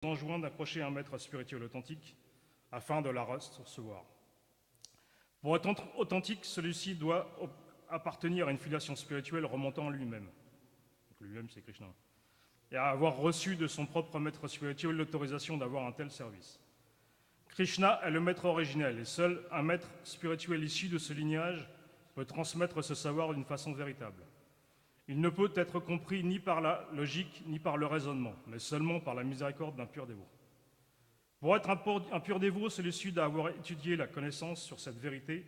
enjoint d'approcher un maître spirituel authentique afin de la recevoir. Pour être authentique, celui-ci doit appartenir à une filiation spirituelle remontant en lui-même. Donc lui-même, c'est Krishna. Et à avoir reçu de son propre maître spirituel l'autorisation d'avoir un tel service. Krishna est le maître originel et seul un maître spirituel issu de ce lignage peut transmettre ce savoir d'une façon véritable. Il ne peut être compris ni par la logique ni par le raisonnement, mais seulement par la miséricorde d'un pur dévot. Pour être un pur dévot, celui-ci doit avoir étudié la connaissance sur cette vérité,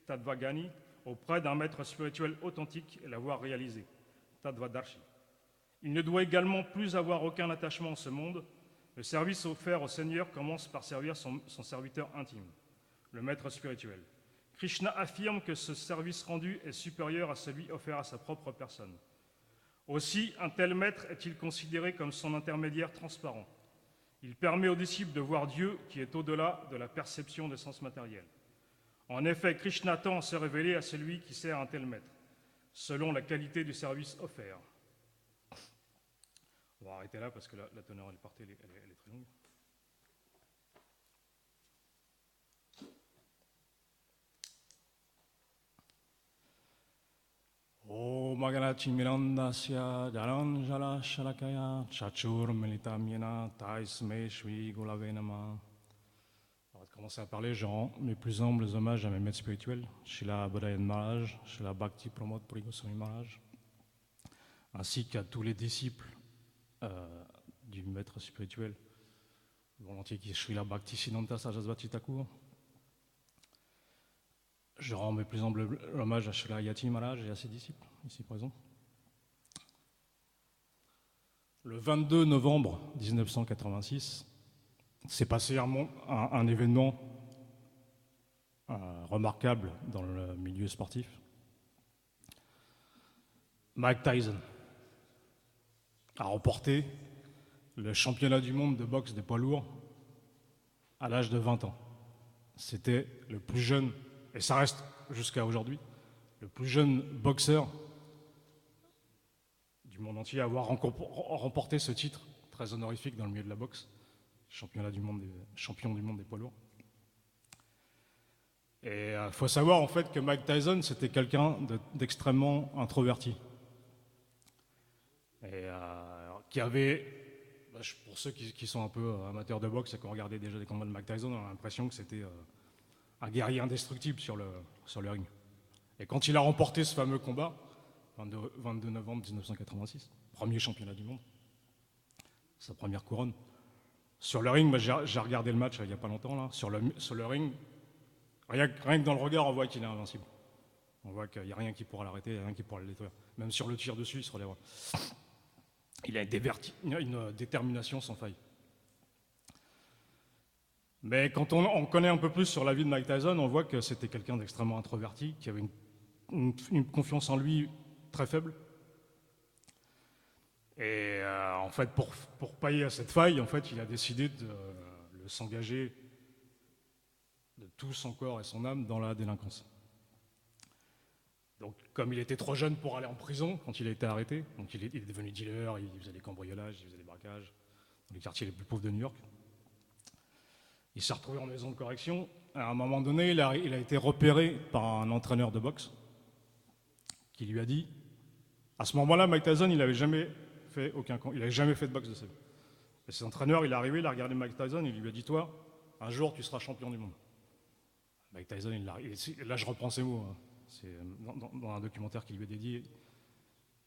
Tadvagani, auprès d'un maître spirituel authentique et l'avoir réalisé, Tadvadarshi. Il ne doit également plus avoir aucun attachement en ce monde. Le service offert au Seigneur commence par servir son serviteur intime, le maître spirituel. Krishna affirme que ce service rendu est supérieur à celui offert à sa propre personne. Aussi, un tel maître est-il considéré comme son intermédiaire transparent. Il permet aux disciples de voir Dieu qui est au-delà de la perception des sens matériels. En effet, Krishna tend à se révéler à celui qui sert un tel maître, selon la qualité du service offert. On va arrêter là parce que la teneur elle est très longue. Om Aganachimilandasya Jalanjala Shalakaya Chachur Militamyena Taisme Shri Gulave Nama. On va commencer à parler, je rends mes plus humbles hommages à mes maîtres spirituels, Srila Bodhayan Maharaj, Srila Bhakti Pramod Puri Goswami Maharaj, ainsi qu'à tous les disciples du maître spirituel, volontiers qui est Srila Bhakti Siddhanta Sarasvati Thakur. Je rends mes plus humbles hommages à Srila Yati Maharaj et à ses disciples, ici présents. Le 22 novembre 1986, s'est passé un événement remarquable dans le milieu sportif. Mike Tyson a remporté le championnat du monde de boxe des poids lourds à l'âge de 20 ans. C'était le plus jeune, et ça reste jusqu'à aujourd'hui, le plus jeune boxeur du monde entier à avoir remporté ce titre très honorifique dans le milieu de la boxe, champion du monde des poids lourds. Et il faut savoir en fait que Mike Tyson, c'était quelqu'un d'extrêmement introverti. Et qui avait, pour ceux qui sont un peu amateurs de boxe et qui ont regardé déjà des combats de Mike Tyson, on a l'impression que c'était un guerrier indestructible sur le ring. Et quand il a remporté ce fameux combat, 22 novembre 1986, premier championnat du monde, sa première couronne, sur le ring, j'ai regardé le match il n'y a pas longtemps, là, sur le ring, rien que dans le regard, on voit qu'il est invincible. On voit qu'il n'y a rien qui pourra l'arrêter, il n'y a rien qui pourra le détruire. Même sur le tir dessus, il se relèvera. Il a une détermination sans faille. Mais quand on connaît un peu plus sur la vie de Mike Tyson, on voit que c'était quelqu'un d'extrêmement introverti, qui avait une confiance en lui très faible. Et en fait, pour pallier à cette faille, en fait, il a décidé de s'engager de tout son corps et son âme dans la délinquance. Donc, comme il était trop jeune pour aller en prison quand il a été arrêté, donc il est devenu dealer, il faisait des cambriolages, il faisait des braquages dans les quartiers les plus pauvres de New York. Il s'est retrouvé en maison de correction. À un moment donné, il a été repéré par un entraîneur de boxe qui lui a dit, à ce moment-là, Mike Tyson, il n'avait jamais fait de boxe de sa vie. Et cet entraîneur, il est arrivé, il a regardé Mike Tyson, il lui a dit, toi, un jour, tu seras champion du monde. Mike Tyson, là, je reprends ses mots, hein. C'est dans un documentaire qui lui est dédié,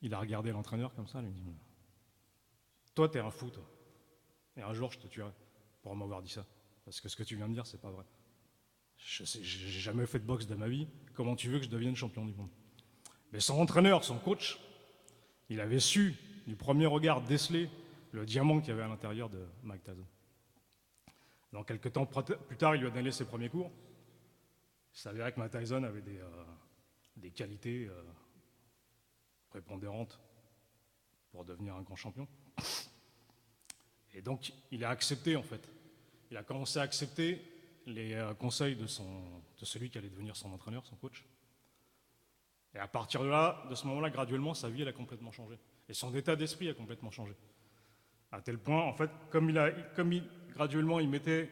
il a regardé l'entraîneur comme ça, il lui dit, toi, t'es un fou, toi. Et un jour, je te tuerai pour m'avoir dit ça. Parce que ce que tu viens de dire, c'est pas vrai. J'ai jamais fait de boxe de ma vie. Comment tu veux que je devienne champion du monde? Mais son entraîneur, son coach, il avait su, du premier regard, déceler le diamant qu'il y avait à l'intérieur de Mike Tyson. Donc, quelques temps plus tard, il lui a donné ses premiers cours. Il s'avérait que Mike Tyson avait des qualités prépondérantes pour devenir un grand champion. Et donc, il a accepté, en fait. Il a commencé à accepter les conseils de celui qui allait devenir son entraîneur, son coach. Et à partir de ce moment-là, graduellement, sa vie, elle a complètement changé. Et son état d'esprit a complètement changé. À tel point, en fait, graduellement il mettait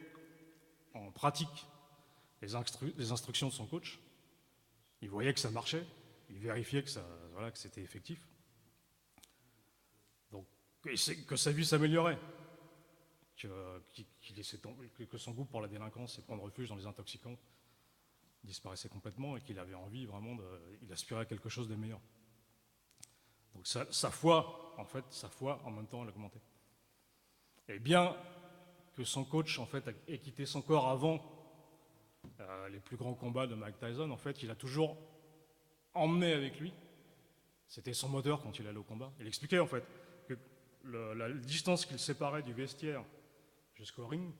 en pratique les instructions de son coach, il voyait que ça marchait, il vérifiait que c'était effectif. Donc, que sa vie s'améliorait, que son goût pour la délinquance et prendre refuge dans les intoxicants disparaissait complètement et qu'il avait envie vraiment il aspirait à quelque chose de meilleur. Donc sa foi, en même temps, elle augmentait. Et bien que son coach, en fait, ait quitté son corps avant les plus grands combats de Mike Tyson, en fait, il a toujours emmené avec lui. C'était son moteur quand il allait au combat. Il expliquait, en fait, que la distance qu'il séparait du vestiaire jusqu'au ring,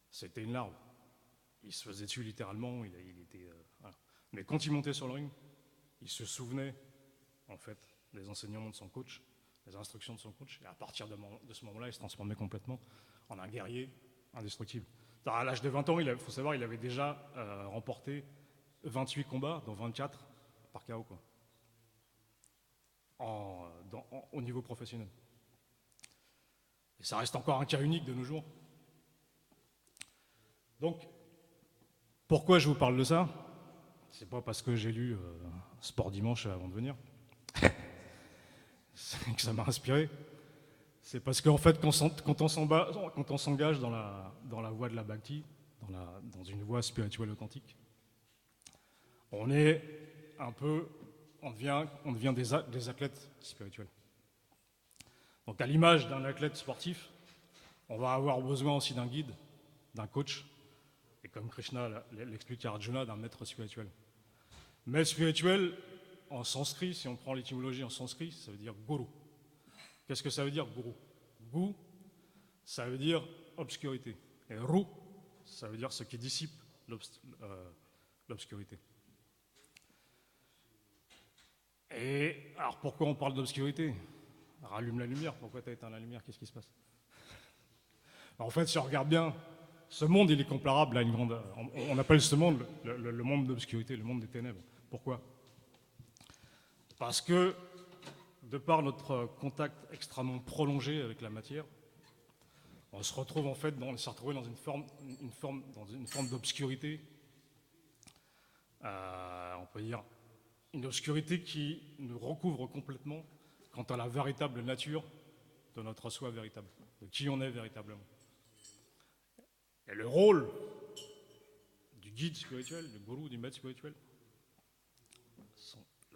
c'était une larve. Il se faisait dessus littéralement, voilà. Mais quand il montait sur le ring, il se souvenait, en fait, des enseignements de son coach, des instructions de son coach, et à partir de ce moment-là, il se transformait complètement en un guerrier indestructible. À l'âge de 20 ans, il faut savoir, il avait déjà remporté 28 combats, dont 24 par KO, quoi, au niveau professionnel. Et ça reste encore un cas unique de nos jours. Donc, pourquoi je vous parle de ça? C'est pas parce que j'ai lu Sport Dimanche avant de venir que ça m'a inspiré. C'est parce qu'en fait, quand on s'engage dans la voie de la bhakti, dans une voie spirituelle authentique, on devient des athlètes spirituels. Donc à l'image d'un athlète sportif, on va avoir besoin aussi d'un guide, d'un coach, et comme Krishna l'explique à Arjuna, d'un maître spirituel. Maître spirituel, en sanskrit, si on prend l'étymologie en sanskrit, ça veut dire guru. Qu'est-ce que ça veut dire, guru? Gu, ça veut dire obscurité. Et ru, ça veut dire ce qui dissipe l'obscurité. Et alors pourquoi on parle d'obscurité? Rallume la lumière, pourquoi tu as éteint la lumière? Qu'est-ce qui se passe? En fait, si on regarde bien, ce monde, il est comparable à une grande... On appelle ce monde le monde d'obscurité, le monde des ténèbres. Pourquoi? Parce que, de par notre contact extrêmement prolongé avec la matière, on se retrouve en fait dans une forme d'obscurité. On peut dire une obscurité qui nous recouvre complètement quant à la véritable nature de notre soi véritable, de qui on est véritablement. Et le rôle du guide spirituel, du gourou, du maître spirituel,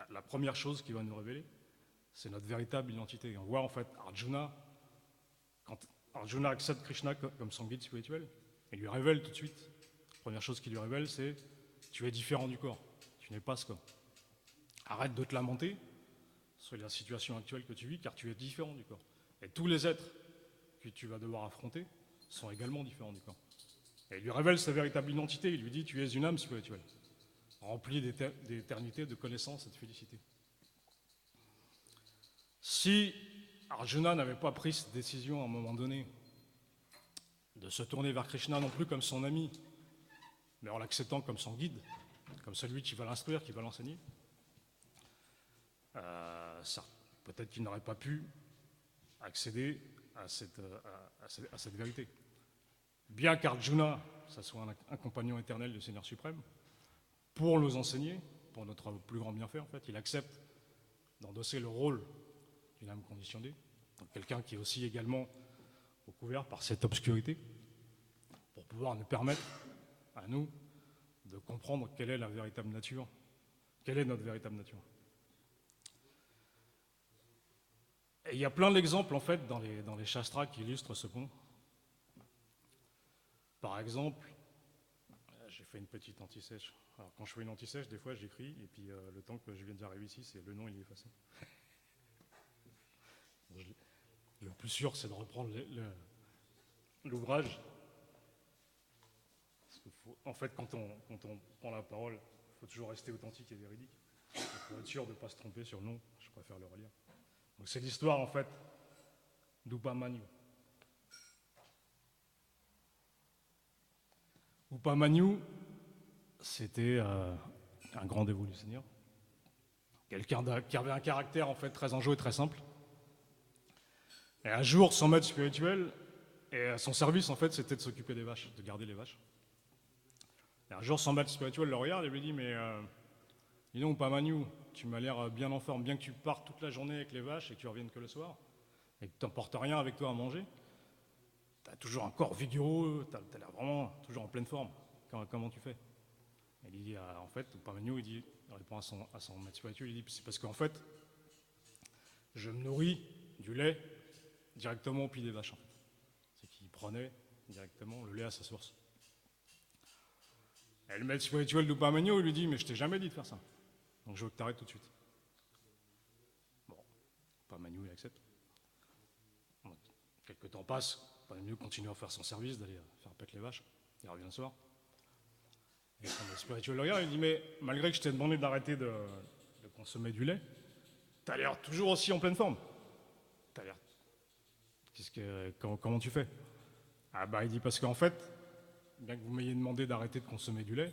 la première chose qu'il va nous révéler, c'est notre véritable identité. Et on voit en fait Arjuna, quand Arjuna accepte Krishna comme son guide spirituel, il lui révèle tout de suite, la première chose qu'il lui révèle, c'est tu es différent du corps, tu n'es pas ce corps. Arrête de te lamenter sur la situation actuelle que tu vis, car tu es différent du corps. Et tous les êtres que tu vas devoir affronter sont également différents du corps. Et il lui révèle sa véritable identité, il lui dit tu es une âme spirituelle, remplie d'éternité, de connaissance et de félicité. Si Arjuna n'avait pas pris cette décision à un moment donné de se tourner vers Krishna non plus comme son ami, mais en l'acceptant comme son guide, comme celui qui va l'instruire, qui va l'enseigner, peut-être qu'il n'aurait pas pu accéder à cette vérité. Bien qu'Arjuna, ça soit un compagnon éternel du Seigneur suprême, pour nous enseigner, pour notre plus grand bienfait, en fait, il accepte d'endosser le rôle d'une âme conditionnée, donc quelqu'un qui est aussi également recouvert par cette obscurité, pour pouvoir nous permettre, à nous, de comprendre quelle est la véritable nature, quelle est notre véritable nature. Et il y a plein d'exemples, en fait, dans les shastras qui illustrent ce point. Par exemple, j'ai fait une petite anti-sèche. Alors, quand je fais une anti-sèche, des fois, j'écris, et puis le temps que je viens d'arriver ici, c'est le nom, il est effacé. Le plus sûr, c'est de reprendre l'ouvrage. En fait, quand on prend la parole, il faut toujours rester authentique et véridique. Et pour être sûr de ne pas se tromper sur le nom, je préfère le relire. Donc c'est l'histoire, en fait, d'Upamanyu. Upamanyu, c'était un grand dévot du Seigneur, quelqu'un qui avait un caractère en fait très enjoué et très simple, Et un jour, son maître spirituel, et son service, en fait, c'était de s'occuper des vaches, de garder les vaches. Et un jour, son maître spirituel le regarde et lui dit, mais dis donc, Upamanu, tu m'as l'air bien en forme, bien que tu partes toute la journée avec les vaches et que tu reviennes que le soir, et que tu n'emportes rien avec toi à manger, tu as toujours un corps vigoureux, tu as l'air vraiment toujours en pleine forme. Comment tu fais? Il dit, en fait, Upamanu, il répond à son maître spirituel, il dit, c'est parce qu'en fait, je me nourris du lait directement au pied des vaches, en fait. C'est qu'il prenait directement le lait à sa source. Et le maître spirituel d'Upamanu, il lui dit, mais je t'ai jamais dit de faire ça. Donc je veux que tu arrêtes tout de suite. Bon, Upamanu, il accepte. Donc, quelques temps passent, Upamanu continue à faire son service, d'aller faire pète les vaches. Il revient le soir. Et son maître spirituel le regarde, il dit, mais malgré que je t'ai demandé d'arrêter de consommer du lait, t'as l'air toujours aussi en pleine forme. T'as l'air... Comment tu fais? Ah bah il dit, parce qu'en fait, bien que vous m'ayez demandé d'arrêter de consommer du lait,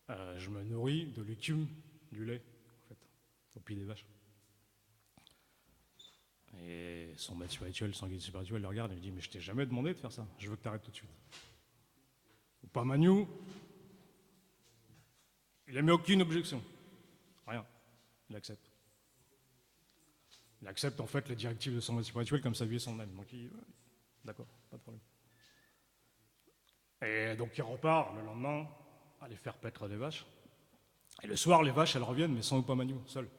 je me nourris de l'écume du lait, en fait, au pied des vaches. Et son maître spirituel, son guide spirituel le regarde et lui dit, mais je t'ai jamais demandé de faire ça, je veux que tu arrêtes tout de suite. Upamanu, il n'émet aucune objection, rien, il accepte. Il accepte en fait les directives de son maître spirituel comme sa vie et son âme. Donc il, d'accord, pas de problème. Et donc il repart le lendemain aller faire paître les vaches. Et le soir, les vaches, elles reviennent, mais sans Upamanu, seul.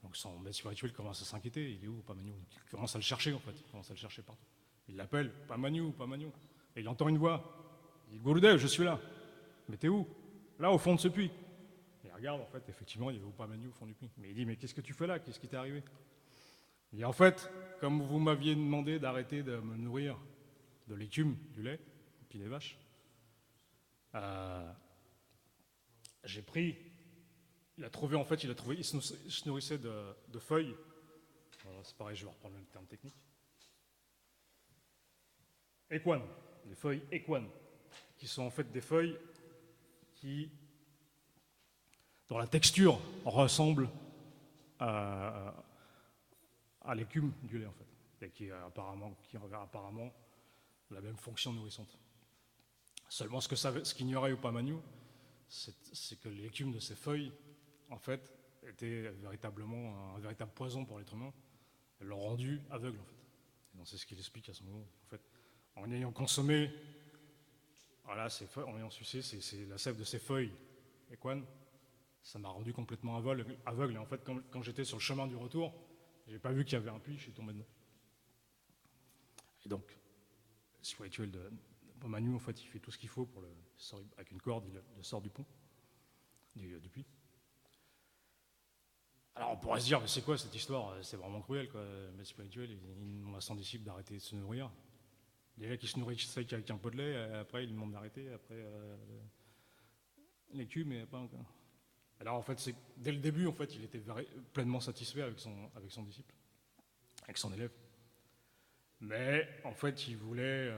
Donc son maître spirituel commence à s'inquiéter. Il est où, Upamanu? Il commence à le chercher, en fait. Il commence à le chercher partout. Il l'appelle, Upamanu, Upamanu. Et il entend une voix. Il dit, Gurudev, je suis là. Mais t'es où? Là, au fond de ce puits. Et il regarde, en fait, effectivement, il y avait Upamanu au fond du puits. Mais il dit, mais qu'est-ce que tu fais là? Qu'est-ce qui t'est arrivé? Il dit, en fait, comme vous m'aviez demandé d'arrêter de me nourrir de l'écume, du lait, et puis des vaches, j'ai pris, il se nourrissait de feuilles. C'est pareil, je vais reprendre le terme technique. Équanes, des feuilles équanes, qui sont en fait des feuilles dont la texture ressemble à l'écume du lait, en fait, et qui a apparemment la même fonction nourrissante. Seulement, ce qu'ignorait Upamanu, c'est que l'écume de ces feuilles, en fait, était véritablement un véritable poison pour l'être humain. Elles l'ont rendu aveugle, en fait. Et donc c'est ce qu'il explique à ce moment. En fait, en ayant consommé, voilà, en ayant sucé la sève de ces feuilles équanes, ça m'a rendu complètement aveugle. Et en fait, quand j'étais sur le chemin du retour, j'ai pas vu qu'il y avait un puits, je suis tombé dedans. Et donc, le spirituel de Upamanu, en fait, il fait tout ce qu'il faut avec une corde, il le sort du pont, du puits. Alors on pourrait se dire, mais c'est quoi cette histoire? C'est vraiment cruel, quoi. Le maître spirituel, il demande à son disciple d'arrêter de se nourrir. Déjà qu'il se nourrissait avec un pot de lait, après il lui demande d'arrêter, après l'écume, et pas encore. Alors en fait, dès le début, en fait, il était pleinement satisfait avec son disciple, avec son élève. Mais en fait, il voulait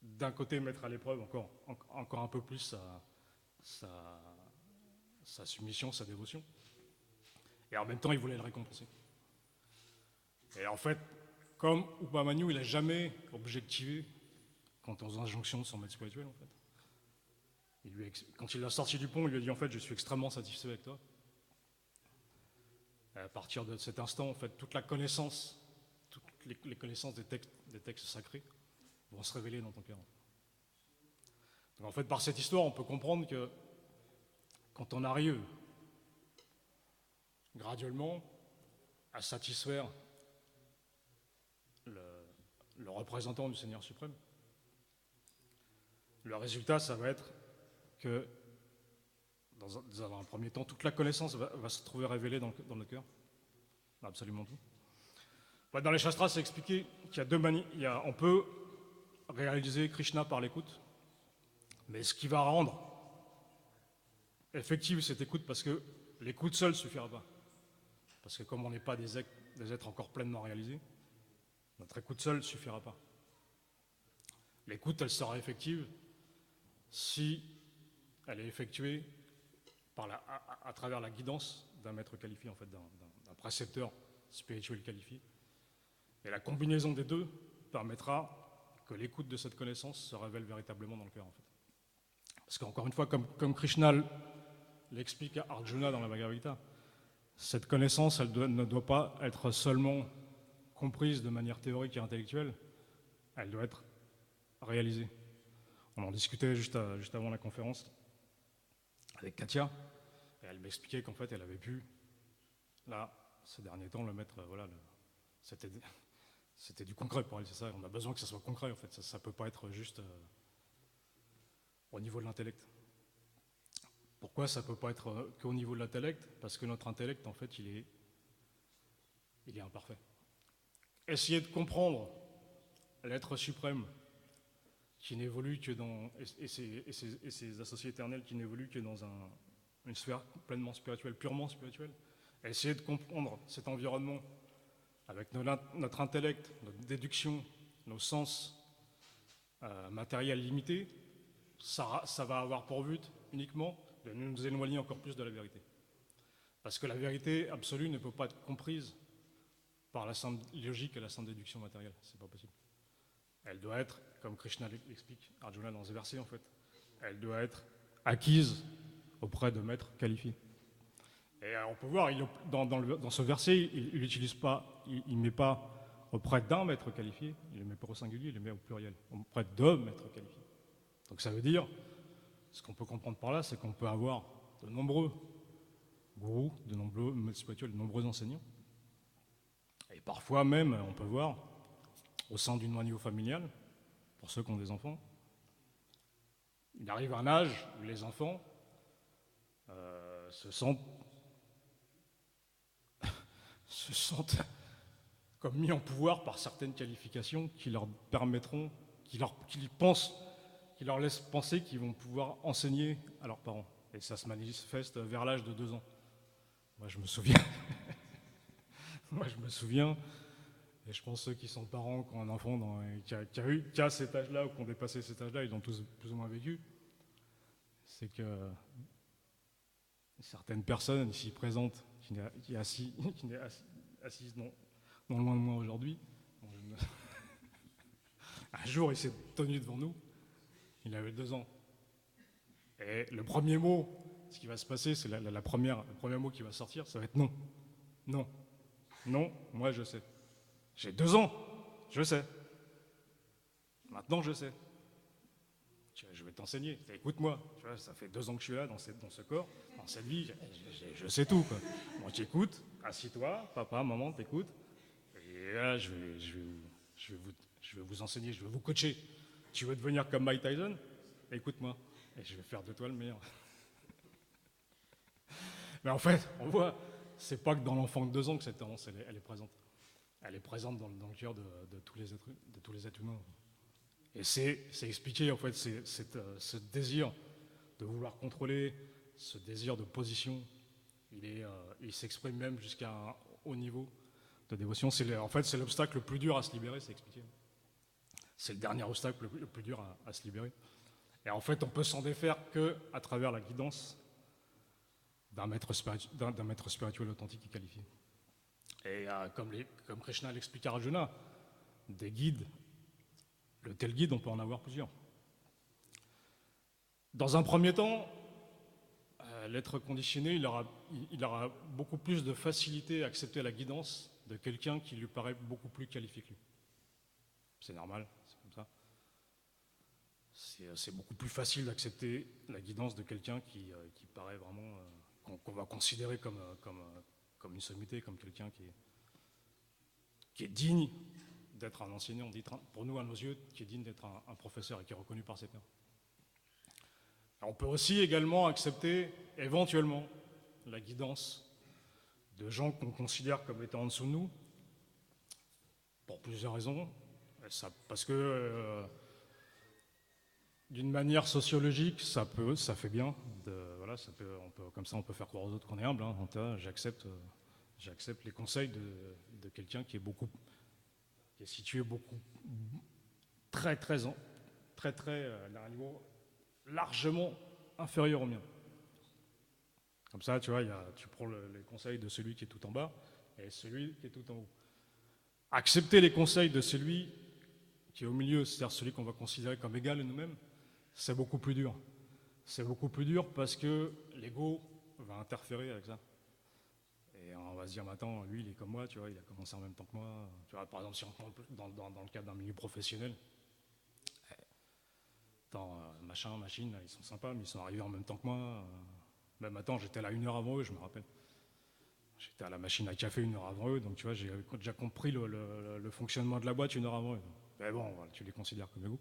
d'un côté mettre à l'épreuve encore un peu plus sa soumission, sa dévotion. Et en même temps, il voulait le récompenser. Et en fait, comme Upamanu, il n'a jamais objectivé quant aux injonctions de son maître spirituel, en fait. Quand il l'a sorti du pont, il lui a dit, en fait, je suis extrêmement satisfait avec toi. Et à partir de cet instant, en fait, toutes les connaissances des textes sacrés vont se révéler dans ton cœur. Donc en fait, par cette histoire, on peut comprendre que quand on arrive graduellement à satisfaire le représentant du Seigneur suprême, le résultat, ça va être que, dans un premier temps, toute la connaissance va se trouver révélée dans le cœur, absolument tout. Dans les Shastras, c'est expliqué qu'il y a deux manières. On peut réaliser Krishna par l'écoute, mais ce qui va rendre effective cette écoute, parce que l'écoute seule ne suffira pas. Parce que comme on n'est pas des êtres encore pleinement réalisés, notre écoute seule ne suffira pas. L'écoute, elle sera effective si elle est effectuée à travers la guidance d'un maître qualifié, en fait, d'un précepteur spirituelle qualifiée. Et la combinaison des deux permettra que l'écoute de cette connaissance se révèle véritablement dans le cœur, en fait. Parce qu'encore une fois, comme Krishna l'explique à Arjuna dans la Bhagavad Gita, cette connaissance, ne doit pas être seulement comprise de manière théorique et intellectuelle, elle doit être réalisée. On en discutait juste avant la conférence avec Katia, et elle m'expliquait qu'en fait, elle avait pu, là, ces derniers temps, le mettre, voilà, c'était du concret pour elle, c'est ça. On a besoin que ça soit concret, en fait. Ça ne peut pas être juste au niveau de l'intellect. Pourquoi ça ne peut pas être qu'au niveau de l'intellect? Parce que notre intellect, en fait, il est imparfait. Essayer de comprendre l'être suprême qui n'évolue que dans, et ses associés éternels qui n'évoluent que dans une sphère pleinement spirituelle, purement spirituelle, essayer de comprendre cet environnement avec notre intellect, notre déduction, nos sens matériels limités, ça va avoir pour but uniquement de nous éloigner encore plus de la vérité. Parce que la vérité absolue ne peut pas être comprise par la simple logique et la simple déduction matérielle. C'est pas possible. Elle doit être, comme Krishna l'explique Arjuna dans ce verset en fait, elle doit être acquise auprès de maîtres qualifiés. Et on peut voir, dans ce verset, il n'utilise pas, il ne met pas auprès d'un maître qualifié, il ne le met pas au singulier, il le met au pluriel, auprès de maîtres qualifiés. Donc ça veut dire, ce qu'on peut comprendre par là, c'est qu'on peut avoir de nombreux gourous, de nombreux maîtres spirituels, de nombreux enseignants. Et parfois même, on peut voir, au sein d'une noyau familiale, pour ceux qui ont des enfants, il arrive un âge où les enfants se sentent comme mis en pouvoir par certaines qualifications qui leur permettront, qui leur laissent penser qu'ils vont pouvoir enseigner à leurs parents. Et ça se manifeste vers l'âge de 2 ans. Moi, je me souviens, et je pense ceux qui sont parents, qui ont un enfant qui a cet âge-là ou qui ont dépassé cet âge-là, ils l'ont tous plus ou moins vécu, c'est que certaines personnes ici présentes, qui est assise non loin de moi aujourd'hui, un jour il s'est tenu devant nous, il avait 2 ans. Et le premier mot, ce qui va se passer, c'est le premier mot qui va sortir, ça va être non. Non. Non, moi je sais. J'ai 2 ans, je sais. Maintenant je sais. Je vais t'enseigner, écoute-moi. Tu vois, ça fait 2 ans que je suis là, dans ce corps, dans cette vie, je sais tout. Quoi. Bon, t'écoutes, assis-toi, papa, maman, t'écoutes. Et là, je vais vous enseigner, je vais vous coacher. Tu veux devenir comme Mike Tyson? Écoute-moi. Et je vais faire de toi le meilleur. Mais en fait, on voit, c'est pas que dans l'enfant de 2 ans que cette tendance, elle est présente. Elle est présente dans le cœur de tous les êtres humains. Et c'est expliqué, en fait, ce désir de vouloir contrôler, ce désir de position, il s'exprime même jusqu'à un haut niveau de dévotion. En fait, c'est l'obstacle le plus dur à se libérer, c'est expliqué. C'est le dernier obstacle le plus dur à se libérer. Et en fait, on peut s'en défaire qu'à travers la guidance d'un maître spirituel authentique et qualifié. Et comme Krishna l'explique à Arjuna, des guides, le tel guide, on peut en avoir plusieurs. Dans un premier temps, l'être conditionné, il aura beaucoup plus de facilité à accepter la guidance de quelqu'un qui lui paraît beaucoup plus qualifié que lui. C'est normal, c'est comme ça. C'est beaucoup plus facile d'accepter la guidance de quelqu'un qui paraît vraiment, qu'on va considérer comme une sommité, comme quelqu'un qui est digne d'être un enseignant, pour nous, à nos yeux, qui est digne d'être un professeur et qui est reconnu par ses pairs. On peut aussi également accepter, éventuellement, la guidance de gens qu'on considère comme étant en dessous de nous, pour plusieurs raisons. Parce que, d'une manière sociologique, ça fait bien. Voilà, comme ça, on peut faire croire aux autres qu'on est humble. Hein, j'accepte les conseils de quelqu'un qui est situé très à un niveau largement inférieur au mien. Comme ça, tu vois, tu prends les conseils de celui qui est tout en bas, et celui qui est tout en haut. Accepter les conseils de celui qui est au milieu, c'est-à-dire celui qu'on va considérer comme égal à nous-mêmes, c'est beaucoup plus dur. C'est beaucoup plus dur parce que l'ego va interférer avec ça. Et on va se dire, mais attends, lui, il est comme moi, tu vois, il a commencé en même temps que moi. Tu vois, par exemple, si on prend dans le cadre d'un milieu professionnel, attends, machin, machine, ils sont sympas, mais ils sont arrivés en même temps que moi. Même attends, j'étais là 1 heure avant eux, je me rappelle. J'étais à la machine à café 1 heure avant eux, donc tu vois, j'ai déjà compris le fonctionnement de la boîte 1 heure avant eux. Mais bon, voilà, tu les considères comme égaux.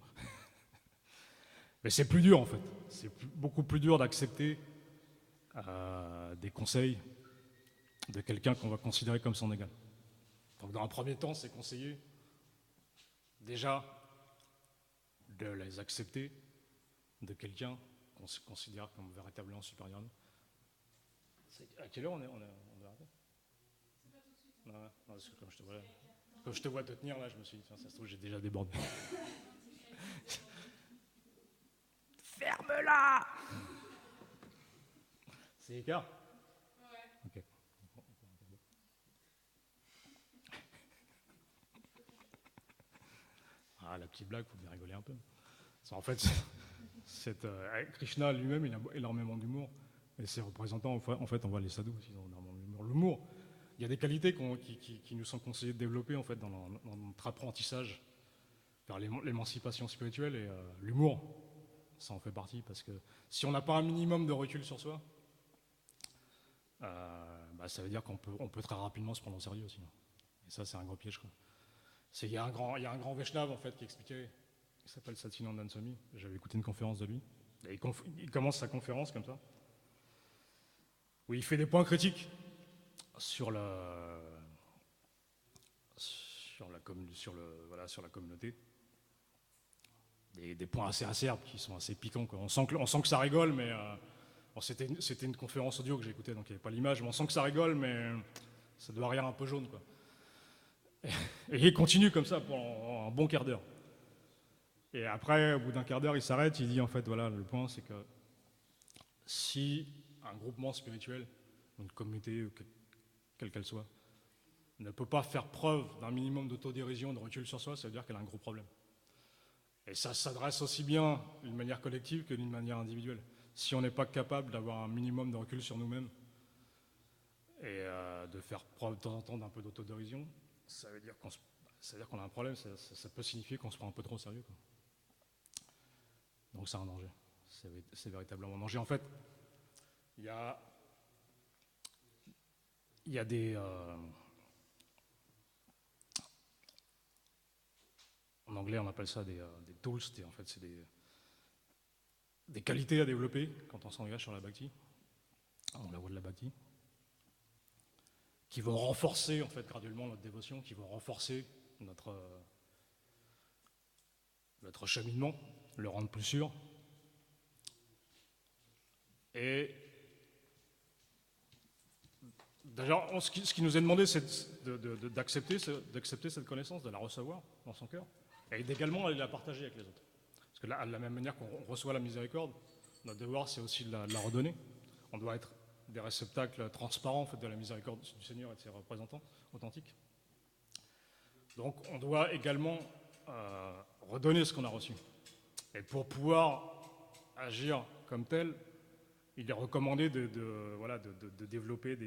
Mais c'est plus dur en fait. C'est beaucoup plus dur d'accepter des conseils de quelqu'un qu'on va considérer comme son égal. Donc dans un premier temps, c'est conseiller déjà de les accepter de quelqu'un qu'on se considère comme véritablement supérieur à nous. À quelle heure on est arrêté? Non, parce que comme je te vois te tenir là, je me suis dit, tiens, ça se trouve, j'ai déjà débordé. Ferme-la! C'est écart? Ouais. Ok. Ah, la petite blague, faut bien rigoler un peu. En fait, Krishna lui-même, il a énormément d'humour. Et ses représentants, en fait, on voit les sadhus aussi, ils ont énormément d'humour. L'humour, il y a des qualités qui nous sont conseillées de développer en fait, dans notre apprentissage vers l'émancipation spirituelle. Et l'humour, ça en fait partie. Parce que si on n'a pas un minimum de recul sur soi, ça veut dire qu'on peut très rapidement se prendre au sérieux aussi. Et ça, c'est un gros piège. Il y a un grand Vaishnav en fait, qui expliquait, il s'appelle Satyananda Swami. J'avais écouté une conférence de lui. Et il commence sa conférence comme ça, où il fait des points critiques sur la communauté. Des points assez acerbes qui sont assez piquants. Quoi. On sent que ça rigole, mais c'était une conférence audio que j'ai écoutée, donc il n'y avait pas l'image, mais on sent que ça rigole, mais ça doit rire un peu jaune. Quoi. Et il continue comme ça pendant un bon quart d'heure. Et après, au bout d'un quart d'heure, il s'arrête, il dit en fait, voilà, le point, c'est que si un groupement spirituel, une communauté, quelle qu'elle soit, ne peut pas faire preuve d'un minimum d'autodérision, de recul sur soi, ça veut dire qu'elle a un gros problème. Et ça s'adresse aussi bien d'une manière collective que d'une manière individuelle. Si on n'est pas capable d'avoir un minimum de recul sur nous-mêmes et de faire preuve de temps en temps d'un peu d'autodérision, ça veut dire qu'on a un problème, ça peut signifier qu'on se prend un peu trop au sérieux. Quoi. Donc c'est un danger, c'est véritablement un danger. En fait, il y a des... en anglais, on appelle ça des tools, en fait, c'est des qualités à développer quand on s'engage sur la bhakti, dans la voie de la bhakti, qui vont renforcer en fait graduellement notre dévotion, qui vont renforcer notre cheminement, le rendre plus sûr. Et d'ailleurs, ce qui nous est demandé, c'est d'accepter cette connaissance, de la recevoir dans son cœur, et d'également aller la partager avec les autres. Parce que là, de la même manière qu'on reçoit la miséricorde, notre devoir, c'est aussi de la redonner. On doit être des réceptacles transparents en fait, de la miséricorde du Seigneur et de ses représentants authentiques. Donc on doit également redonner ce qu'on a reçu. Et pour pouvoir agir comme tel, il est recommandé de développer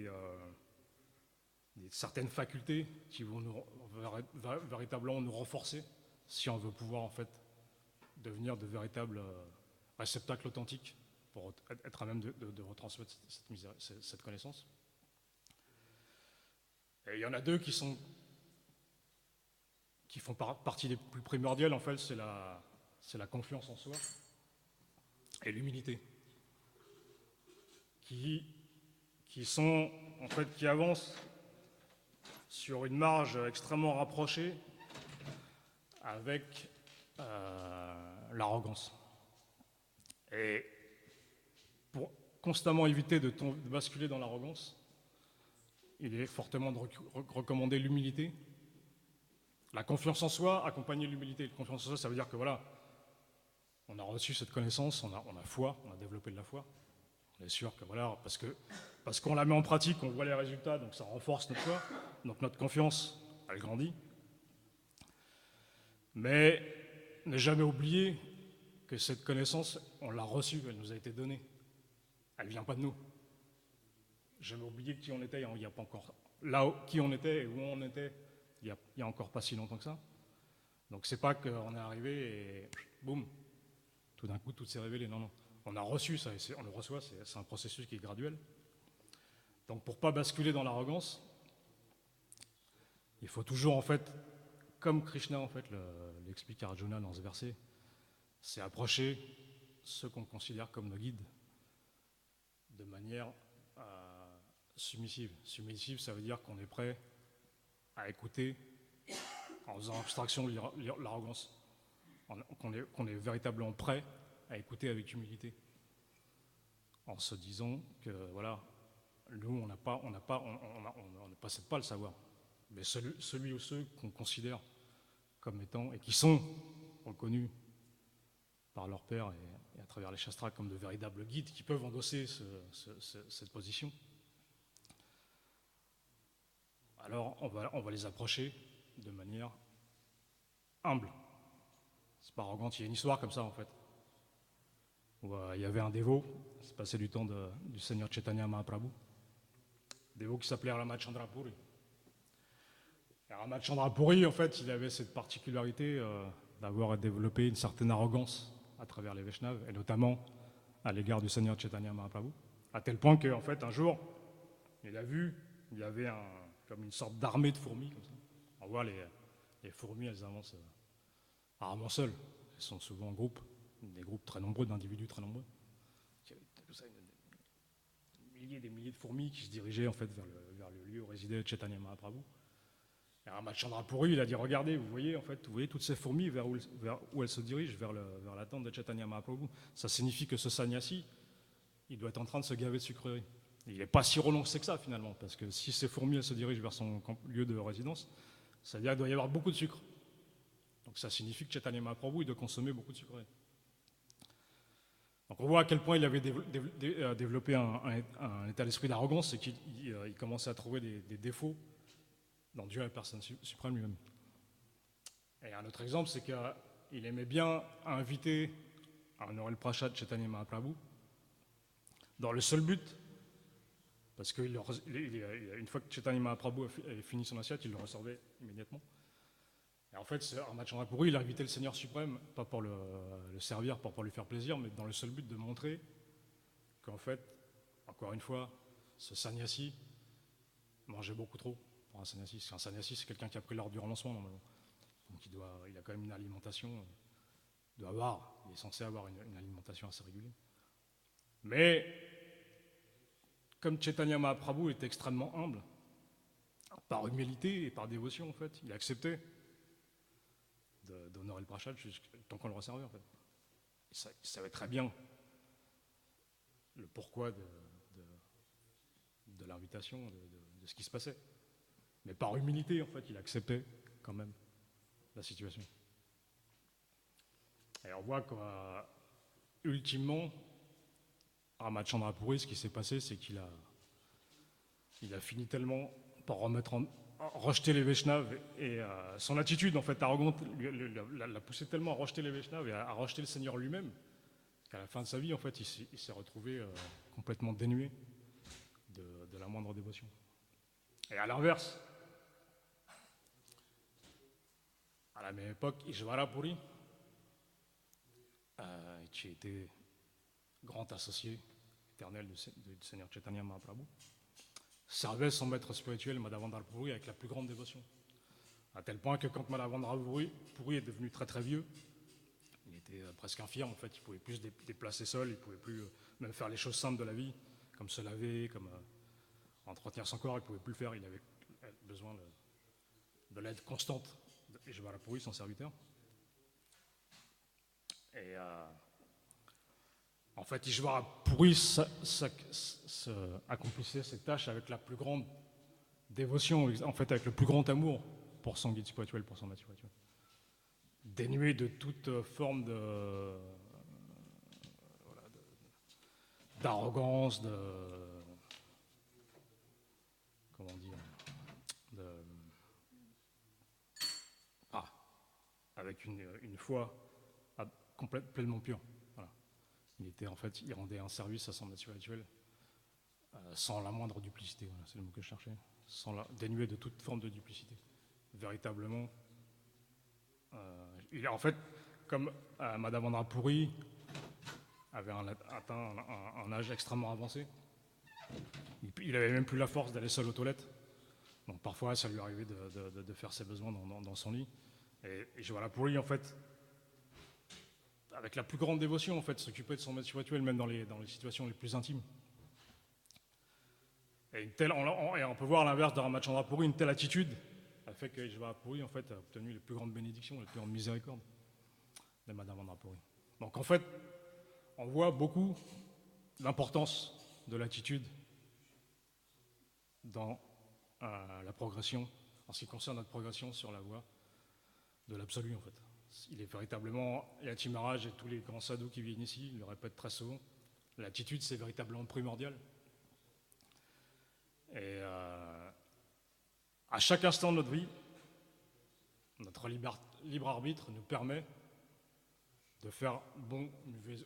certaines facultés qui vont véritablement nous renforcer si on veut pouvoir en fait devenir de véritables réceptacles authentiques pour être à même de retransmettre cette connaissance. Et il y en a deux qui font partie des plus primordiales, en fait, c'est la confiance en soi et l'humilité, qui avancent sur une marge extrêmement rapprochée avec l'arrogance. Et pour constamment éviter de basculer dans l'arrogance, il est fortement recommandé l'humilité. La confiance en soi accompagnée de l'humilité. La confiance en soi, ça veut dire que voilà, on a reçu cette connaissance, on a foi, on a développé de la foi. On est sûr que voilà, parce qu'on la met en pratique, on voit les résultats, donc ça renforce notre foi, donc notre confiance, elle grandit. Mais ne jamais oublier que cette connaissance, on l'a reçue, elle nous a été donnée. Elle ne vient pas de nous. Jamais oublier qui on était, il n'y a pas encore là qui on était et où on était, il y a encore pas si longtemps que ça. Donc c'est pas qu'on est arrivé et boum, tout d'un coup tout s'est révélé. Non, non. On a reçu ça, et on le reçoit, c'est un processus qui est graduel. Donc pour ne pas basculer dans l'arrogance, il faut toujours en fait, comme Krishna en fait l'explique à Arjuna dans ce verset, c'est approcher ceux qu'on considère comme nos guides de manière submissive. Submissive, ça veut dire qu'on est prêt à écouter en faisant abstraction de l'arrogance, qu'on est véritablement prêt à écouter avec humilité, en se disant que voilà, nous on ne possède pas le savoir, mais celui ou ceux qu'on considère comme étant et qui sont reconnus par leur père et à travers les shastras comme de véritables guides qui peuvent endosser cette position. Alors on va les approcher de manière humble. C'est pas arrogant, il y a une histoire comme ça en fait. Où, il y avait un dévot, c'est passé du temps du Seigneur Chaitanya Mahaprabhu, dévot qui s'appelait Ramachandrapuri. Et Ramachandrapuri, en fait, il avait cette particularité d'avoir développé une certaine arrogance à travers les Vaishnavas, et notamment à l'égard du Seigneur Chaitanya Mahaprabhu, à tel point qu'en fait, un jour, il a vu, il y avait comme une sorte d'armée de fourmis, comme ça. On voit les fourmis, elles avancent rarement seules, elles sont souvent en groupe, des groupes très nombreux, d'individus très nombreux. Il y avait tout ça, des milliers de fourmis qui se dirigeaient en fait vers le lieu où résidait Chaitanya Mahaprabhu. Et Ramachandrapuri, il a dit, regardez, vous voyez toutes ces fourmis vers où elles se dirigent, vers la tente de Chaitanya Mahaprabhu. Ça signifie que ce sannyasi, il doit être en train de se gaver de sucreries. Et il n'est pas si renoncé que ça finalement, parce que si ces fourmis elles se dirigent vers son lieu de résidence, ça veut dire qu'il doit y avoir beaucoup de sucre. Donc ça signifie que Chaitanya Mahaprabhu, il doit consommer beaucoup de sucreries. Donc on voit à quel point il avait développé un état d'esprit d'arrogance et qu'il commençait à trouver des défauts dans Dieu, la personne suprême lui-même. Et un autre exemple, c'est qu'il aimait bien inviter à honorer le prasad de Chaitanya Mahaprabhu dans le seul but, parce qu'une fois que Chaitanya Mahaprabhu avait fini son assiette, il le recevait immédiatement. Et en fait, Ramachandrapuri, il a invité le Seigneur suprême, pas pour le servir, pas pour lui faire plaisir, mais dans le seul but de montrer qu'en fait, encore une fois, ce sannyasi mangeait beaucoup trop pour un sannyasi. Un sannyasi, c'est quelqu'un qui a pris l'ordre du renoncement, normalement. Donc il a quand même une alimentation, il est censé avoir une alimentation assez régulière. Mais, comme Chaitanya Mahaprabhu était extrêmement humble, par humilité et par dévotion, en fait, il acceptait d'honorer le prasad tant qu'on le resservait, en fait. Il savait très bien le pourquoi de l'invitation, de ce qui se passait. Mais par humilité, en fait, il acceptait quand même la situation. Et on voit qu'ultimement, Ramachandrapuri, ce qui s'est passé, c'est qu'il a fini tellement par rejeter les Vaishnavas et son attitude en fait arrogante l'a poussé tellement à rejeter les Vaishnavas et à rejeter le Seigneur lui-même qu'à la fin de sa vie en fait il s'est retrouvé complètement dénué de la moindre dévotion. Et à l'inverse, à la même époque, Ishvarapuri, qui était grand associé éternel du Seigneur Chaitanya Mahaprabhu, servait son maître spirituel, Madhavendra-puri, avec la plus grande dévotion. À tel point que quand Madhavendra-puri est devenu très très vieux, il était presque infirme, en fait, il ne pouvait plus se déplacer seul, il ne pouvait plus même faire les choses simples de la vie, comme se laver, comme entretenir son corps, il ne pouvait plus le faire, il avait besoin de l'aide constante de Ishvarapuri, son serviteur. Et en fait, Ishvarapuri accomplissait cette tâche avec la plus grande dévotion, en fait, avec le plus grand amour pour son guide spirituel, pour son maître spirituel. Dénué de toute forme d'arrogance, comment dire, avec une foi complètement pure. Voilà. Il rendait un service à son maître spirituel sans la moindre duplicité. Voilà, c'est le mot que je cherchais. Dénué de toute forme de duplicité. Véritablement. En fait, comme Madame Andrapouri avait atteint un âge extrêmement avancé, il n'avait même plus la force d'aller seul aux toilettes. Donc parfois, ça lui arrivait de faire ses besoins dans son lit. Et Andrapouri, en fait, avec la plus grande dévotion, en fait, s'occupait de son maître spirituel, même dans les situations les plus intimes. Et on peut voir à l'inverse de Ramachandra-Puri, une telle attitude a fait que Ishvara-Puri, en fait, a obtenu les plus grandes bénédictions, les plus grandes miséricordes de Madame Andrapouri. Donc en fait, on voit beaucoup l'importance de l'attitude dans la progression, en ce qui concerne notre progression sur la voie de l'absolu, en fait. Il est véritablement, Yati Maharaj et tous les grands sadhus qui viennent ici, ils le répètent très souvent, l'attitude c'est véritablement primordial. Et à chaque instant de notre vie, notre libre arbitre nous permet de faire bon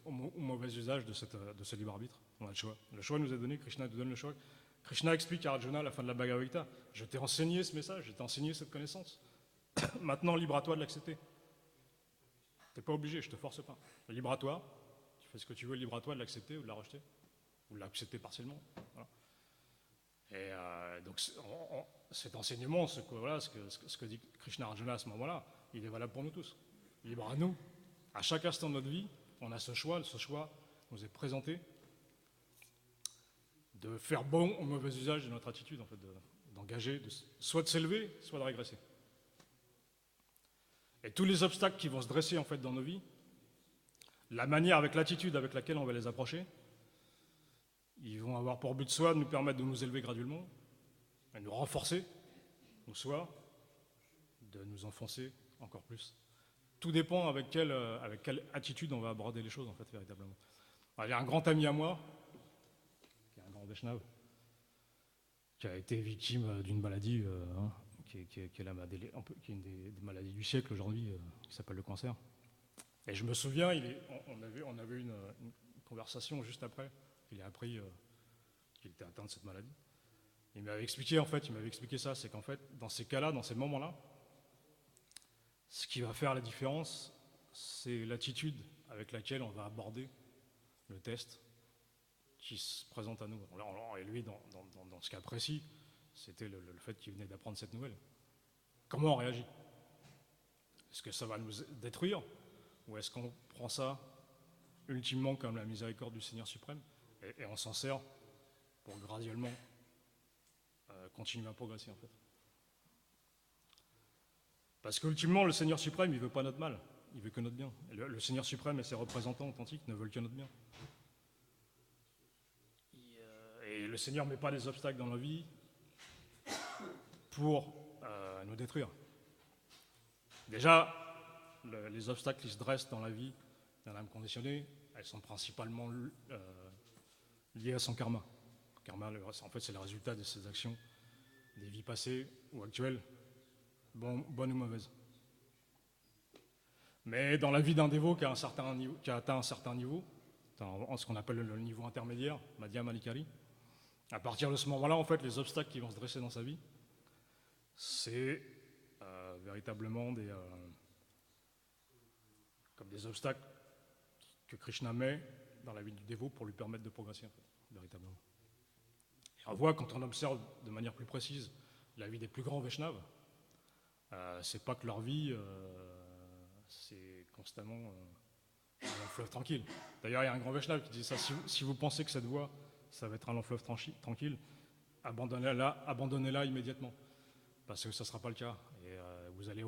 ou mauvais usage de ce libre arbitre. On a le choix. Le choix nous est donné, Krishna nous donne le choix. Krishna explique à Arjuna à la fin de la Bhagavad Gita, je t'ai enseigné ce message, je t'ai enseigné cette connaissance. Maintenant, libre à toi de l'accepter. Tu n'es pas obligé, je ne te force pas. Libre à toi, tu fais ce que tu veux, libre à toi de l'accepter ou de la rejeter, ou de l'accepter partiellement. Voilà. Et donc cet enseignement, ce que dit Krishna Arjuna à ce moment-là, il est valable pour nous tous. Libre à nous. À chaque instant de notre vie, on a ce choix nous est présenté de faire bon ou mauvais usage de notre attitude, en fait, d'engager, soit de s'élever, soit de régresser. Et tous les obstacles qui vont se dresser en fait dans nos vies, la manière avec l'attitude avec laquelle on va les approcher, ils vont avoir pour but soit de nous permettre de nous élever graduellement, de nous renforcer, ou soit de nous enfoncer encore plus. Tout dépend avec quelle attitude on va aborder les choses, en fait, véritablement. Alors, il y a un grand ami à moi, qui est un grand Vaishnava, qui a été victime d'une maladie, qui est une des maladies du siècle aujourd'hui, qui s'appelle le cancer. Et je me souviens, on avait une conversation juste après. Il a appris qu'il était atteint de cette maladie. Il m'avait expliqué ça, c'est qu'en fait, dans ces cas-là, dans ces moments-là, ce qui va faire la différence, c'est l'attitude avec laquelle on va aborder le test qui se présente à nous. Et lui, dans ce cas précis, c'était le fait qu'il venait d'apprendre cette nouvelle. Comment on réagit? Est-ce que ça va nous détruire? Ou est-ce qu'on prend ça ultimement comme la miséricorde du Seigneur suprême et on s'en sert pour graduellement continuer à progresser, en fait? Parce qu'ultimement, le Seigneur suprême, il ne veut pas notre mal, il veut que notre bien. Et le Seigneur suprême et ses représentants authentiques ne veulent que notre bien. Et le Seigneur ne met pas des obstacles dans nos vies pour nous détruire. Déjà, les obstacles qui se dressent dans la vie d'un âme conditionnée, elles sont principalement liées à son karma. Le karma, en fait, c'est le résultat de ses actions, des vies passées ou actuelles, bonnes ou mauvaises. Mais dans la vie d'un dévot qui a atteint un certain niveau, en ce qu'on appelle le niveau intermédiaire, Madhyama Adhikari, à partir de ce moment-là, en fait, les obstacles qui vont se dresser dans sa vie, c'est véritablement comme des obstacles que Krishna met dans la vie du dévot pour lui permettre de progresser, en fait, véritablement. Et on voit, quand on observe de manière plus précise la vie des plus grands Vaishnavas, c'est pas que leur vie, c'est constamment un long fleuve tranquille. D'ailleurs, il y a un grand Vaishnava qui dit ça, si vous pensez que cette voie, ça va être un long fleuve tranquille, abandonnez-la immédiatement, parce que ça ne sera pas le cas. Et vous allez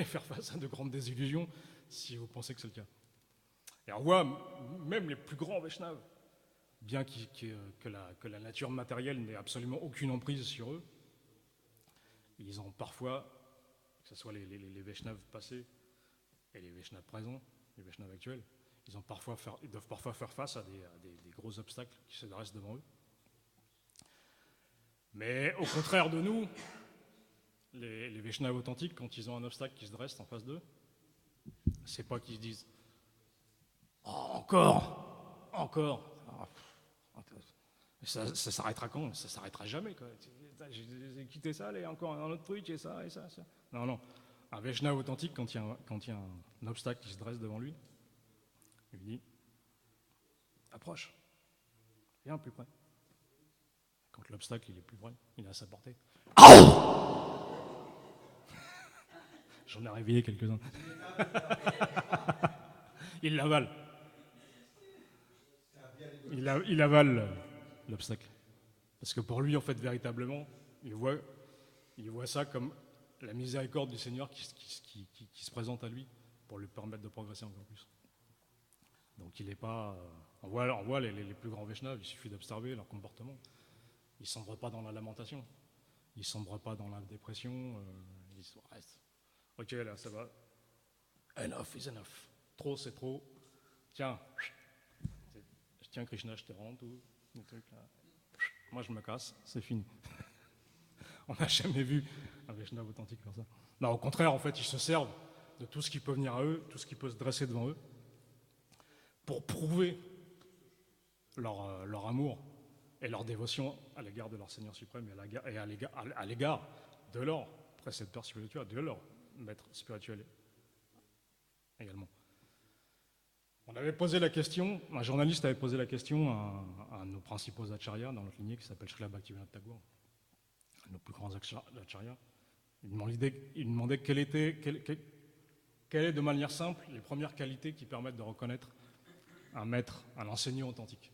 faire face à de grandes désillusions si vous pensez que c'est le cas. Et on voit même les plus grands Vaishnavas, bien que la nature matérielle n'ait absolument aucune emprise sur eux, ils ont parfois, que ce soit les Vaishnavas passés et les Vaishnavas présents, les Vaishnavas actuels, Ils doivent parfois faire face à des gros obstacles qui se dressent devant eux. Mais au contraire de nous, les Vaishnavas authentiques, quand ils ont un obstacle qui se dresse en face d'eux, c'est pas qu'ils se disent oh, encore. Ça s'arrêtera quand? Ça s'arrêtera jamais. J'ai quitté ça, allez, encore un autre truc, et ça. Non. Un Vaishnava authentique, quand il y a un obstacle qui se dresse devant lui, il lui dit approche, viens plus près. Quand l'obstacle il est plus près, il est à sa portée. J'en ai réveillé quelques-uns. Il l'avale. Il avale l'obstacle. Parce que pour lui, en fait, véritablement, il voit ça comme la miséricorde du Seigneur qui se présente à lui pour lui permettre de progresser encore plus. Donc il n'est pas... on voit les plus grands Vaishnavas, il suffit d'observer leur comportement. Ils ne sombrent pas dans la lamentation. Ils ne sombrent pas dans la dépression. Ils restent. Ok, là, ça va. Enough is enough. Trop, c'est trop. Tiens, Krishna, je te rends tout. Le truc, là. Moi, je me casse, c'est fini. On n'a jamais vu un Vaishnava authentique faire ça. Non, au contraire, en fait, ils se servent de tout ce qui peut venir à eux, tout ce qui peut se dresser devant eux, pour prouver leur amour et leur dévotion à l'égard de leur Seigneur suprême et à l'égard de leur précepteur spirituel, de leur maître spirituel également. On avait posé la question, un journaliste avait posé la question à nos principaux acharyas dans notre lignée qui s'appelle Srila Bhaktivinoda Thakur, un de nos plus grands acharyas. Il demandait quelle est de manière simple les premières qualités qui permettent de reconnaître un maître, un enseignant authentique.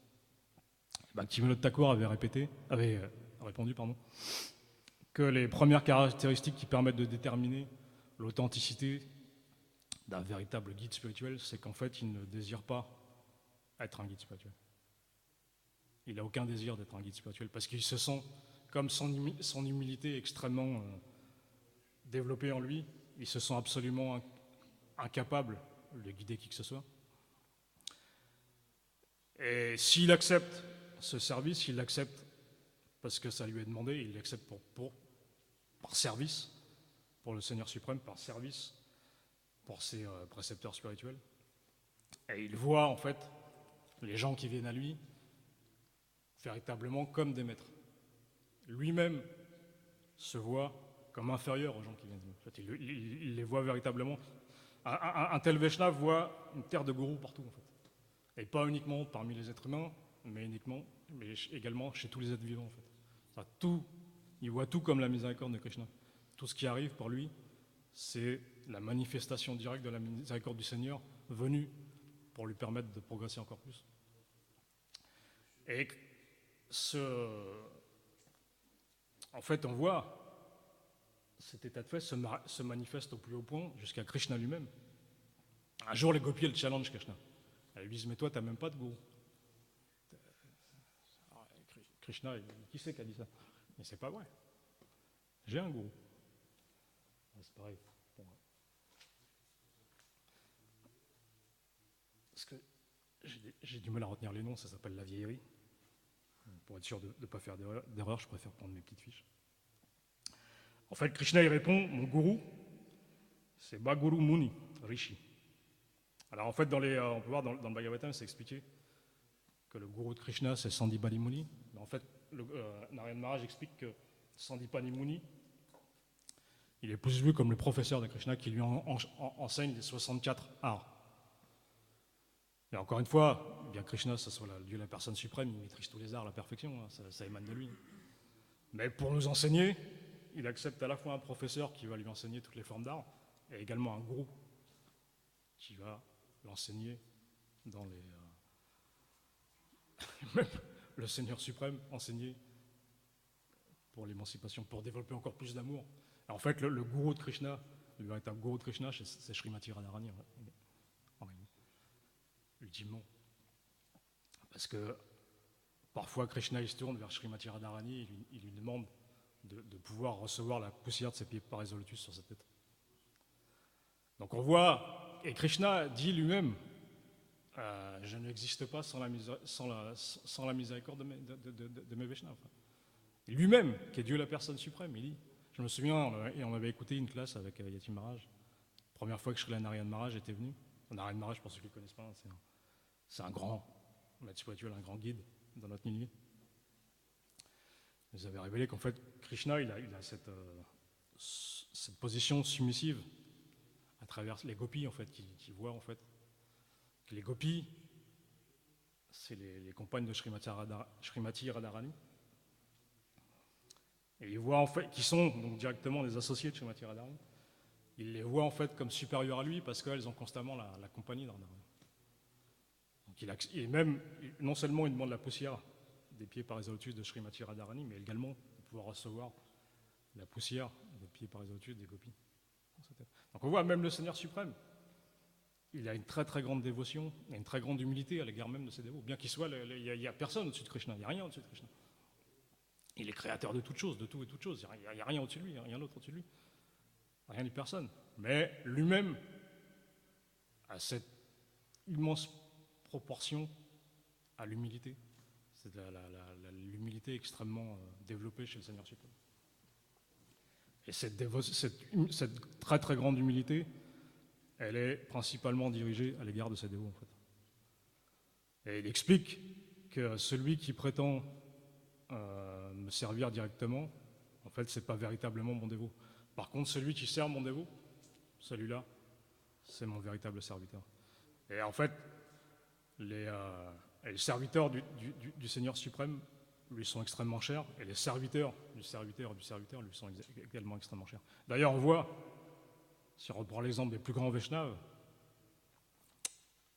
Bhaktivinoda Thakur avait répondu que les premières caractéristiques qui permettent de déterminer l'authenticité d'un véritable guide spirituel, c'est qu'en fait, il ne désire pas être un guide spirituel. Il n'a aucun désir d'être un guide spirituel parce qu'il se sent, comme son humilité est extrêmement développée en lui, il se sent absolument incapable de guider qui que ce soit. Et s'il accepte ce service, il l'accepte parce que ça lui est demandé, il l'accepte par service pour le Seigneur suprême, par service pour ses précepteurs spirituels. Et il voit en fait les gens qui viennent à lui véritablement comme des maîtres. Lui-même se voit comme inférieur aux gens qui viennent à lui. En fait, il les voit véritablement. Un tel Vaishnava voit une terre de gourous partout en fait. Et pas uniquement parmi les êtres humains, mais également chez tous les êtres vivants en fait. Il voit tout comme la miséricorde de Krishna. Tout ce qui arrive pour lui, c'est la manifestation directe de la miséricorde du Seigneur venue pour lui permettre de progresser encore plus. Et en fait, on voit cet état de fait se manifeste au plus haut point jusqu'à Krishna lui-même. Un jour, les gopis le challenge Krishna. Elles lui disent, mais toi, tu n'as même pas de gourou. Krishna, qui c'est qui a dit ça? Mais c'est pas vrai. J'ai un gourou. C'est pareil pour moi. Parce que j'ai du mal à retenir les noms, ça s'appelle la vieillerie. Pour être sûr de ne pas faire d'erreur, je préfère prendre mes petites fiches. En fait, Krishna il répond, mon gourou, c'est Bhaguru Muni, Rishi. Alors en fait, on peut voir dans le Bhagavatam, c'est expliqué que le gourou de Krishna, c'est Sandipani Muni. Mais en fait, Narayana Maharaj explique que Sandipani Muni, il est plus vu comme le professeur de Krishna qui lui enseigne les 64 arts. Et encore une fois, bien Krishna, ce soit Dieu la personne suprême, il maîtrise tous les arts à la perfection, hein, ça émane de lui. Mais pour nous enseigner, il accepte à la fois un professeur qui va lui enseigner toutes les formes d'art, et également un gourou qui va l'enseigner dans les... Même le Seigneur suprême enseigné pour l'émancipation, pour développer encore plus d'amour. En fait, le gourou de Krishna, le véritable gourou de Krishna, c'est Srimati Radharani, ultimement. Parce que parfois, Krishna il se tourne vers Srimati Radharani, il lui demande de pouvoir recevoir la poussière de ses pieds Paris Lotus sur sa tête. Donc on voit, et Krishna dit lui-même Je n'existe pas sans la miséricorde de mes Vaishnavas. Lui-même, qui est Dieu la personne suprême, il dit, je me souviens, on avait écouté une classe avec Yati Maharaj, première fois que Srila Narayan Maharaj était venu. Narayan Maharaj, pour ceux qui ne le connaissent pas, c'est un grand maître spirituel, un grand guide dans notre lignée. Il nous avait révélé qu'en fait, Krishna, il a cette position submissive à travers les gopis, en fait, qui voient, en fait, que les gopis, c'est les compagnes de Srimati Radharani. Et ils voient, en fait, qui sont donc directement les associés de Srimati Radharani. Il les voit en fait comme supérieurs à lui parce qu'elles ont constamment la compagnie d'Radharani. Et même, non seulement il demande la poussière des pieds par les lotus de Srimati Radharani, mais également de pouvoir recevoir la poussière des pieds par les lotus des gopis. Donc on voit même le Seigneur suprême, il a une très très grande dévotion, il a une très grande humilité à l'égard même de ses dévots. Bien qu'il soit, il n'y a personne au-dessus de Krishna, il n'y a rien au-dessus de Krishna. Il est créateur de toutes choses, de tout et toutes choses, il n'y a rien au-dessus de lui, rien d'autre au-dessus de lui. Rien ni personne. Mais lui-même a cette immense proportion à l'humilité. C'est l'humilité extrêmement développée chez le Seigneur suprême. Et cette très très grande humilité, elle est principalement dirigée à l'égard de ses dévots, en fait. Et il explique que celui qui prétend me servir directement, en fait, c'est pas véritablement mon dévot. Par contre, celui qui sert mon dévot, celui-là, c'est mon véritable serviteur. Et en fait, les serviteurs du Seigneur suprême lui sont extrêmement chers, et les serviteurs du serviteur lui sont également extrêmement chers. D'ailleurs, on voit, si on reprend l'exemple des plus grands Vaishnavas,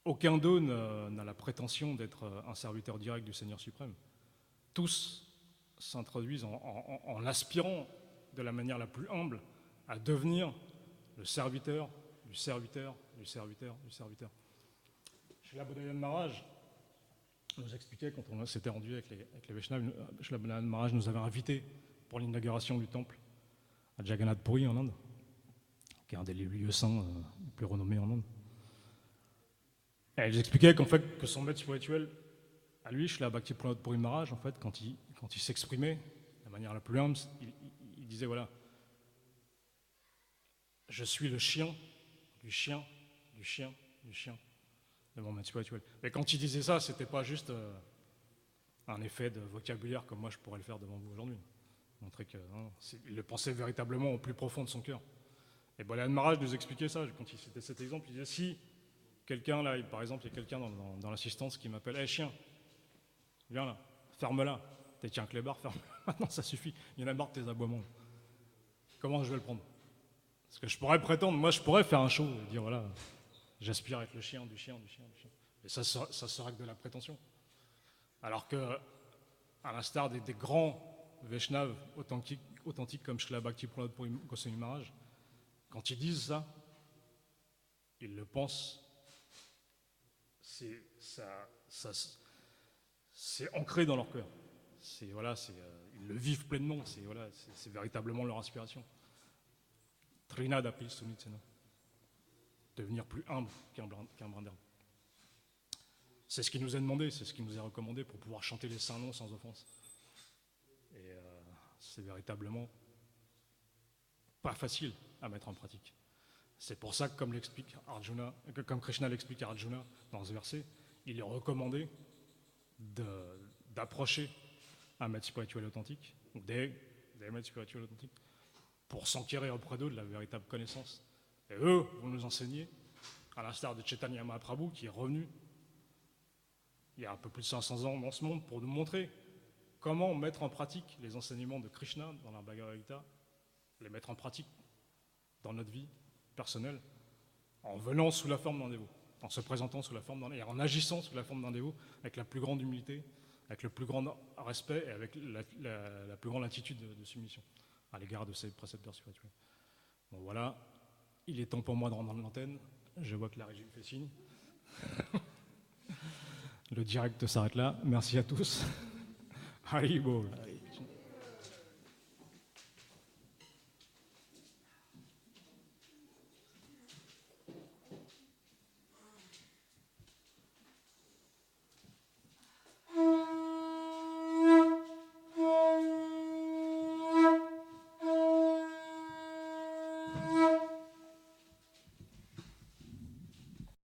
aucun d'eux n'a la prétention d'être un serviteur direct du Seigneur suprême. Tous s'introduisent en aspirant de la manière la plus humble à devenir le serviteur du serviteur du serviteur du serviteur. Srila Bodhayan Maharaj nous expliquait, quand on s'était rendu avec les Vaishnavas, Srila Bodhayan Maharaj nous avait invités pour l'inauguration du temple à Jagannath Puri en Inde, qui est un des lieux saints les plus renommés en Inde. Et elle nous expliquait qu'en fait, que son maître spirituel, à lui, Srila Bhakti-Pramod Puri Maharaj, en fait, quand il s'exprimait de la manière la plus humble, il disait, voilà, je suis le chien du chien du chien du chien de mon maître spirituel. Mais quand il disait ça, c'était pas juste un effet de vocabulaire comme moi je pourrais le faire devant vous aujourd'hui. Montrer que il le pensait véritablement au plus profond de son cœur. Et Bodhayan Maharaj nous expliquait ça quand il citait cet exemple. Il disait, si quelqu'un là, par exemple, il y a quelqu'un dans l'assistance qui m'appelle, hey, chien, viens là, ferme-la, t'es qu'un clébard, ferme-la, maintenant ça suffit, il y en a marre de tes aboiements. Comment je vais le prendre? Parce que je pourrais prétendre, moi je pourrais faire un show et dire, voilà, j'aspire à être le chien du chien du chien du chien. Et ça serait que de la prétention. Alors que, à l'instar des grands Vaishnavas authentiques comme Srila Bhakti-Pramod Puri Goswami Maharaj, quand ils disent ça, ils le pensent, c'est ancré dans leur cœur. Ils le vivent pleinement, c'est véritablement leur inspiration. Trinadapi Sunitsena. Devenir plus humble qu'un brin d'herbe. C'est ce qui nous est demandé, c'est ce qui nous est recommandé pour pouvoir chanter les saints noms sans offense. Et c'est véritablement pas facile à mettre en pratique. C'est pour ça que, comme Krishna l'explique à Arjuna dans ce verset, il est recommandé d'approcher un maître spirituel authentique, ou des maîtres spirituels authentiques, pour s'enquérir auprès d'eux de la véritable connaissance. Et eux vont nous enseigner, à l'instar de Chaitanya Mahaprabhu, qui est revenu il y a un peu plus de 500 ans dans ce monde, pour nous montrer comment mettre en pratique les enseignements de Krishna dans la Bhagavad Gita, les mettre en pratique dans notre vie personnelle, en venant sous la forme d'un dévot, en se présentant sous la forme d'un dévot, et en agissant sous la forme d'un dévot, avec la plus grande humilité, avec le plus grand respect et avec la plus grande attitude de soumission à l'égard de ses précepteurs spirituels. Bon voilà, il est temps pour moi de rendre l'antenne. Je vois que la régie me fait signe. Le direct s'arrête là. Merci à tous. Haribol.